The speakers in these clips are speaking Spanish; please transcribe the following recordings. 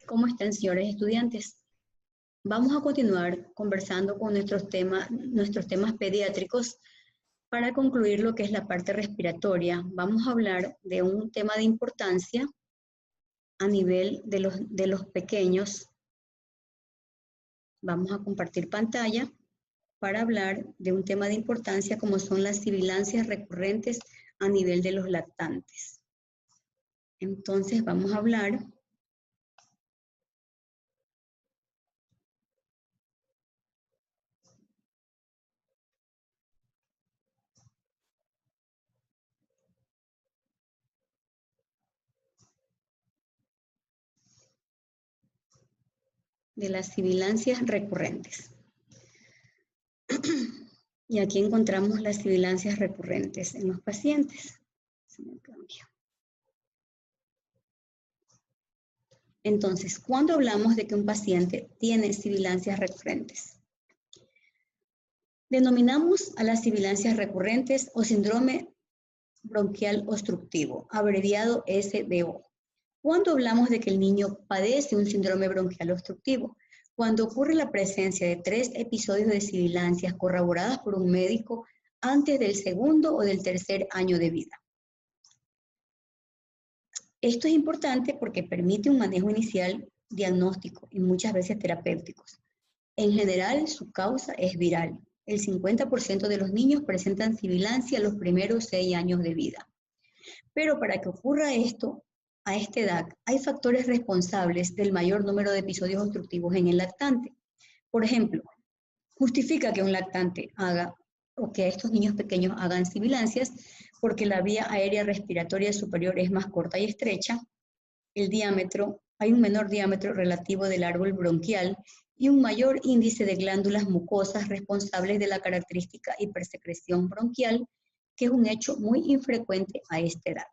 ¿Cómo están, señores estudiantes? Vamos a continuar conversando con nuestros temas pediátricos para concluir lo que es la parte respiratoria. Vamos a hablar de un tema de importancia a nivel de los pequeños. Vamos a compartir pantalla para hablar de un tema de importancia como son las sibilancias recurrentes a nivel de los lactantes. Entonces vamos a hablar de las sibilancias recurrentes. Y aquí encontramos las sibilancias recurrentes en los pacientes. Entonces, ¿cuándo hablamos de que un paciente tiene sibilancias recurrentes? Denominamos a las sibilancias recurrentes o síndrome bronquial obstructivo, abreviado SBO. ¿Cuándo hablamos de que el niño padece un síndrome bronquial obstructivo? Cuando ocurre la presencia de 3 episodios de sibilancias corroboradas por un médico antes del segundo o del tercer año de vida. Esto es importante porque permite un manejo inicial diagnóstico y muchas veces terapéuticos. En general, su causa es viral. El 50% de los niños presentan sibilancia los primeros 6 años de vida. Pero para que ocurra esto a esta edad, hay factores responsables del mayor número de episodios obstructivos en el lactante. Por ejemplo, justifica que un lactante haga o que estos niños pequeños hagan sibilancias porque la vía aérea respiratoria superior es más corta y estrecha, hay un menor diámetro relativo del árbol bronquial y un mayor índice de glándulas mucosas responsables de la característica hipersecreción bronquial, que es un hecho muy infrecuente a esta edad.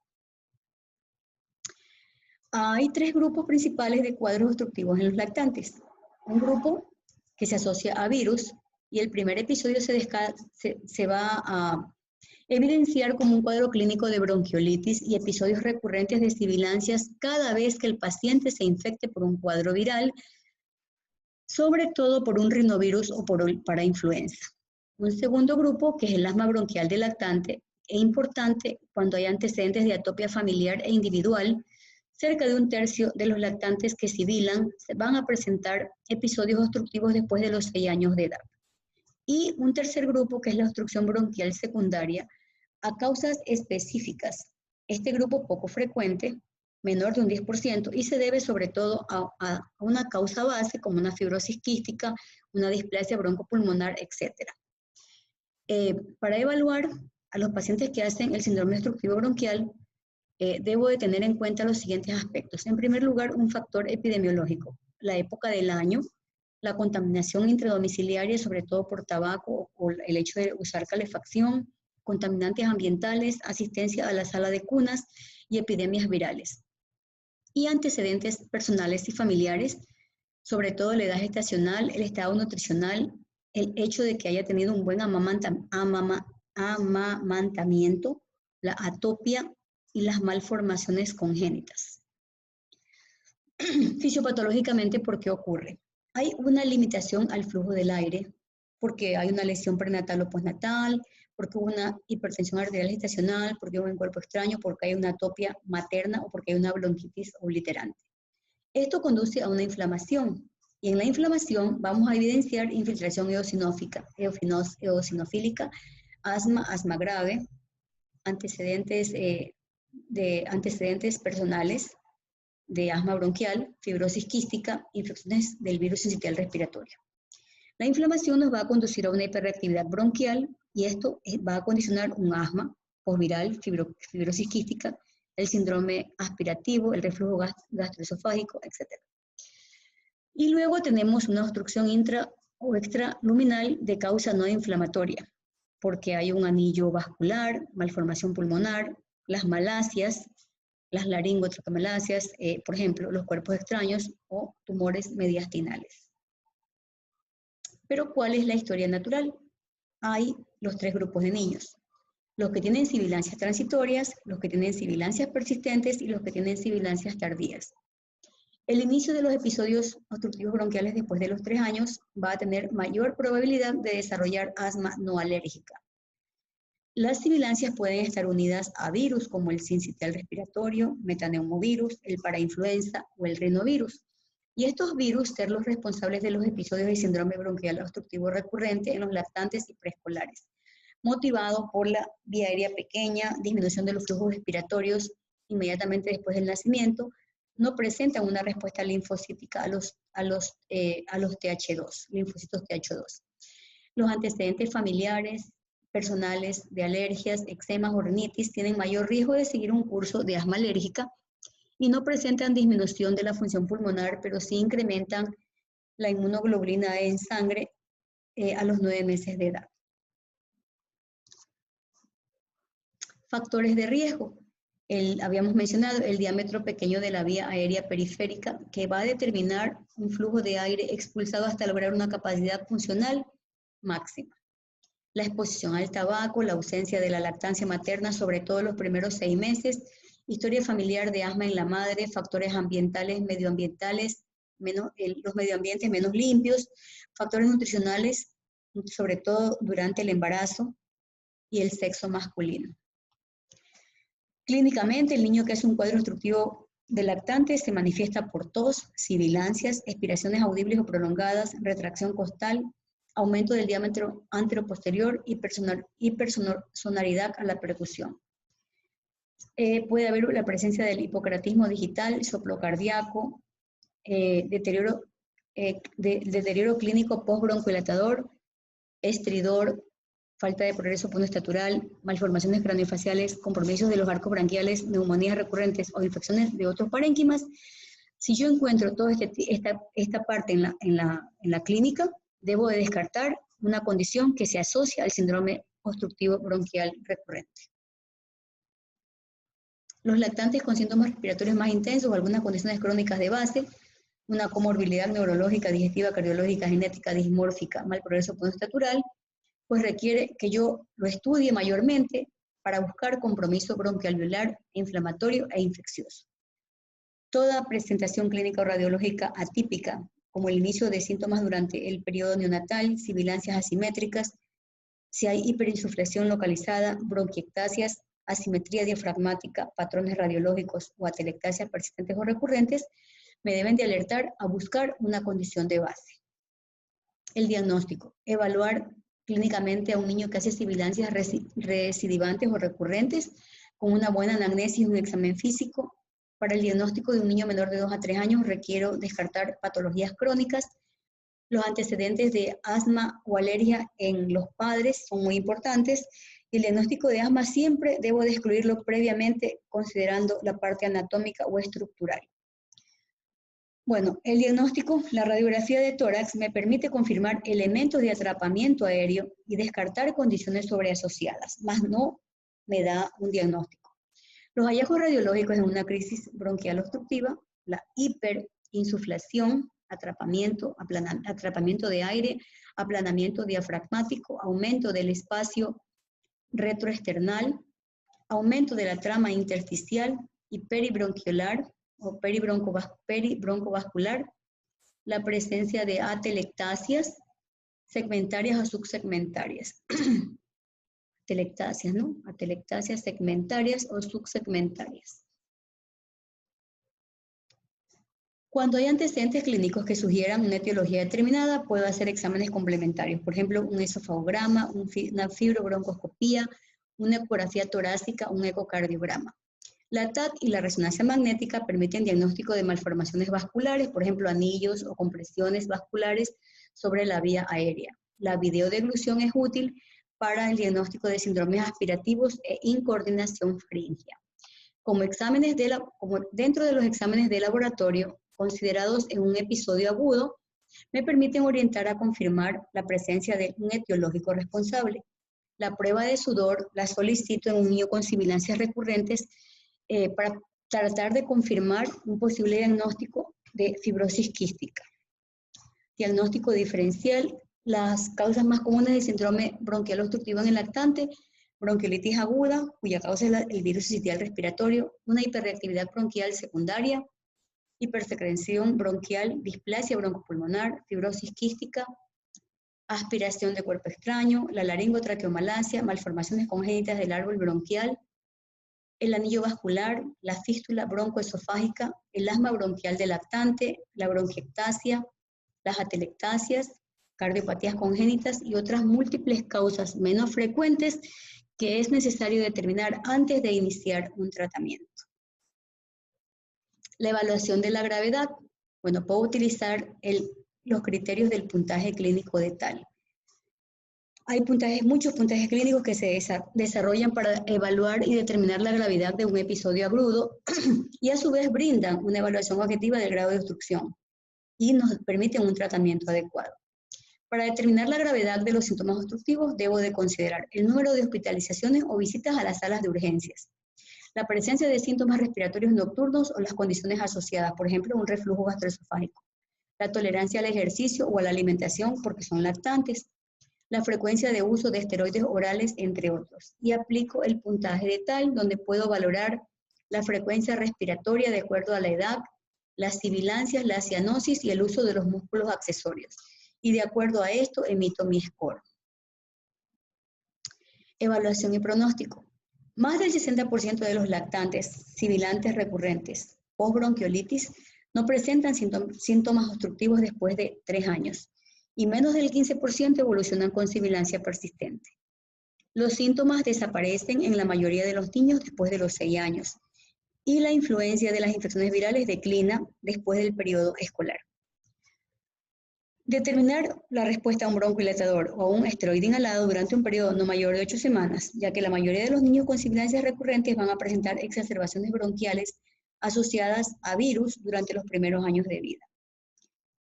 Hay 3 grupos principales de cuadros obstructivos en los lactantes. Un grupo que se asocia a virus y el primer episodio se va a evidenciar como un cuadro clínico de bronquiolitis y episodios recurrentes de sibilancias cada vez que el paciente se infecte por un cuadro viral, sobre todo por un rinovirus o para influenza. Un segundo grupo, que es el asma bronquial del lactante, es importante cuando hay antecedentes de atopia familiar e individual. Cerca de un tercio de los lactantes que sibilan van a presentar episodios obstructivos después de los 6 años de edad. Y un tercer grupo, que es la obstrucción bronquial secundaria, a causas específicas. Este grupo poco frecuente, menor de un 10%, y se debe sobre todo a una causa base como una fibrosis quística, una displasia broncopulmonar, etc. Para evaluar a los pacientes que hacen el síndrome obstructivo bronquial, debo de tener en cuenta los siguientes aspectos. En primer lugar, un factor epidemiológico, la época del año, la contaminación intradomiciliaria, sobre todo por tabaco o el hecho de usar calefacción, contaminantes ambientales, asistencia a la sala de cunas y epidemias virales. Y antecedentes personales y familiares, sobre todo la edad gestacional, el estado nutricional, el hecho de que haya tenido un buen amamantamiento, la atopia y las malformaciones congénitas. Fisiopatológicamente, ¿por qué ocurre? Hay una limitación al flujo del aire, porque hay una lesión prenatal o postnatal, porque hubo una hipertensión arterial gestacional, porque hubo un cuerpo extraño, porque hay una atopia materna o porque hay una bronquitis obliterante. Esto conduce a una inflamación, y en la inflamación vamos a evidenciar infiltración eosinofílica, asma grave, antecedentes personales de asma bronquial, fibrosis quística, infecciones del virus sincitial respiratorio. La inflamación nos va a conducir a una hiperreactividad bronquial y esto va a condicionar un asma posviral, fibrosis quística, el síndrome aspirativo, el reflujo gastroesofágico, etc. Y luego tenemos una obstrucción intra o extraluminal de causa no inflamatoria, porque hay un anillo vascular, malformación pulmonar, las malasias, las laringotraquemalasias, por ejemplo, los cuerpos extraños o tumores mediastinales. Pero ¿cuál es la historia natural? Hay los 3 grupos de niños. Los que tienen sibilancias transitorias, los que tienen sibilancias persistentes y los que tienen sibilancias tardías. El inicio de los episodios obstructivos bronquiales después de los 3 años va a tener mayor probabilidad de desarrollar asma no alérgica. Las sibilancias pueden estar unidas a virus como el sincitial respiratorio, metaneumovirus, el parainfluenza o el rinovirus. Y estos virus ser los responsables de los episodios de síndrome bronquial obstructivo recurrente en los lactantes y preescolares, motivado por la vía aérea pequeña, disminución de los flujos respiratorios inmediatamente después del nacimiento, no presentan una respuesta linfocítica a los TH2, linfocitos TH2. Los antecedentes familiares, personales de alergias, eczemas o rinitis tienen mayor riesgo de seguir un curso de asma alérgica y no presentan disminución de la función pulmonar, pero sí incrementan la inmunoglobulina E en sangre a los 9 meses de edad. Factores de riesgo. Habíamos mencionado el diámetro pequeño de la vía aérea periférica, que va a determinar un flujo de aire expulsado hasta lograr una capacidad funcional máxima. La exposición al tabaco, la ausencia de la lactancia materna, sobre todo los primeros 6 meses, historia familiar de asma en la madre, factores ambientales, medioambientales, los medioambientes menos limpios, factores nutricionales, sobre todo durante el embarazo, y el sexo masculino. Clínicamente, el niño que hace un cuadro obstructivo de lactante se manifiesta por tos, sibilancias, expiraciones audibles o prolongadas, retracción costal, aumento del diámetro anteroposterior y hipersonoridad a la percusión. Puede haber la presencia del hipocratismo digital, soplo cardíaco, deterioro clínico postbroncohilatador, estridor, falta de progreso puntoestatural, malformaciones craniofaciales, compromisos de los arcos branquiales, neumonías recurrentes o infecciones de otros parénquimas. Si yo encuentro toda esta parte en la clínica, debo de descartar una condición que se asocia al síndrome obstructivo bronquial recurrente. Los lactantes con síntomas respiratorios más intensos o algunas condiciones crónicas de base, una comorbilidad neurológica, digestiva, cardiológica, genética, dismórfica, mal progreso puntoestatural, pues requiere que yo lo estudie mayormente para buscar compromiso bronquialveolar, inflamatorio e infeccioso. Toda presentación clínica o radiológica atípica, como el inicio de síntomas durante el periodo neonatal, sibilancias asimétricas, si hay hiperinsuflación localizada, bronquiectasias, asimetría diafragmática, patrones radiológicos o atelectasias persistentes o recurrentes, me deben de alertar a buscar una condición de base. El diagnóstico. Evaluar clínicamente a un niño que hace sibilancias recidivantes o recurrentes con una buena anamnesis y un examen físico. Para el diagnóstico de un niño menor de 2 a 3 años requiero descartar patologías crónicas. Los antecedentes de asma o alergia en los padres son muy importantes. El diagnóstico de asma siempre debo de excluirlo previamente considerando la parte anatómica o estructural. Bueno, el diagnóstico, la radiografía de tórax me permite confirmar elementos de atrapamiento aéreo y descartar condiciones sobreasociadas, más no me da un diagnóstico. Los hallazgos radiológicos en una crisis bronquial obstructiva, la hiperinsuflación, atrapamiento de aire, aplanamiento diafragmático, aumento del espacio retroesternal, aumento de la trama intersticial y peribronquiolar o peribroncovascular, la presencia de atelectasias segmentarias o subsegmentarias. Atelectasias, ¿no? Atelectasias segmentarias o subsegmentarias. Cuando hay antecedentes clínicos que sugieran una etiología determinada, puedo hacer exámenes complementarios. Por ejemplo, un esofagograma, una fibrobroncoscopía, una ecografía torácica, un ecocardiograma. La TAC y la resonancia magnética permiten diagnóstico de malformaciones vasculares, por ejemplo, anillos o compresiones vasculares sobre la vía aérea. La videodeglución es útil para el diagnóstico de síndromes aspirativos e incoordinación faríngea. Dentro de los exámenes de laboratorio considerados en un episodio agudo, me permiten orientar a confirmar la presencia de un etiológico responsable. La prueba de sudor la solicito en un niño con sibilancias recurrentes para tratar de confirmar un posible diagnóstico de fibrosis quística. Diagnóstico diferencial. Las causas más comunes del síndrome bronquial obstructivo en el lactante: bronquiolitis aguda, cuya causa es el virus sincitial respiratorio, una hiperreactividad bronquial secundaria, hipersecreción bronquial, displasia broncopulmonar, fibrosis quística, aspiración de cuerpo extraño, la laringotraqueomalacia, malformaciones congénitas del árbol bronquial, el anillo vascular, la fístula broncoesofágica, el asma bronquial del lactante, la bronquiectasia, las atelectasias, cardiopatías congénitas y otras múltiples causas menos frecuentes que es necesario determinar antes de iniciar un tratamiento. La evaluación de la gravedad. Bueno, puedo utilizar los criterios del puntaje clínico de TAL. Hay muchos puntajes clínicos que se desarrollan para evaluar y determinar la gravedad de un episodio agudo y a su vez brindan una evaluación objetiva del grado de obstrucción y nos permiten un tratamiento adecuado. Para determinar la gravedad de los síntomas obstructivos, debo de considerar el número de hospitalizaciones o visitas a las salas de urgencias, la presencia de síntomas respiratorios nocturnos o las condiciones asociadas, por ejemplo, un reflujo gastroesofágico, la tolerancia al ejercicio o a la alimentación porque son lactantes, la frecuencia de uso de esteroides orales, entre otros. Y aplico el puntaje de TAL, donde puedo valorar la frecuencia respiratoria de acuerdo a la edad, las sibilancias, la cianosis y el uso de los músculos accesorios. Y de acuerdo a esto, emito mi score. Evaluación y pronóstico. Más del 60% de los lactantes sibilantes recurrentes post-bronquiolitis no presentan síntomas obstructivos después de 3 años y menos del 15% evolucionan con sibilancia persistente. Los síntomas desaparecen en la mayoría de los niños después de los 6 años y la influencia de las infecciones virales declina después del periodo escolar. Determinar la respuesta a un broncohilatador o a un esteroide inhalado durante un periodo no mayor de 8 semanas, ya que la mayoría de los niños con sibilancias recurrentes van a presentar exacerbaciones bronquiales asociadas a virus durante los primeros años de vida.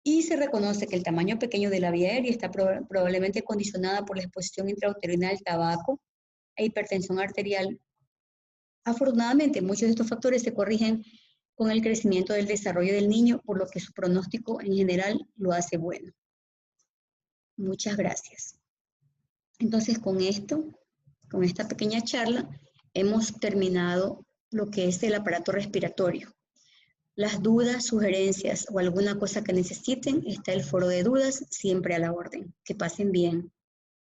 Y se reconoce que el tamaño pequeño de la vía aérea está probablemente condicionada por la exposición intrauterina al tabaco e hipertensión arterial. Afortunadamente, muchos de estos factores se corrigen con el crecimiento del desarrollo del niño, por lo que su pronóstico en general lo hace bueno. Muchas gracias. Entonces, con esta pequeña charla, hemos terminado lo que es el aparato respiratorio. Las dudas, sugerencias o alguna cosa que necesiten, está el foro de dudas siempre a la orden. Que pasen bien.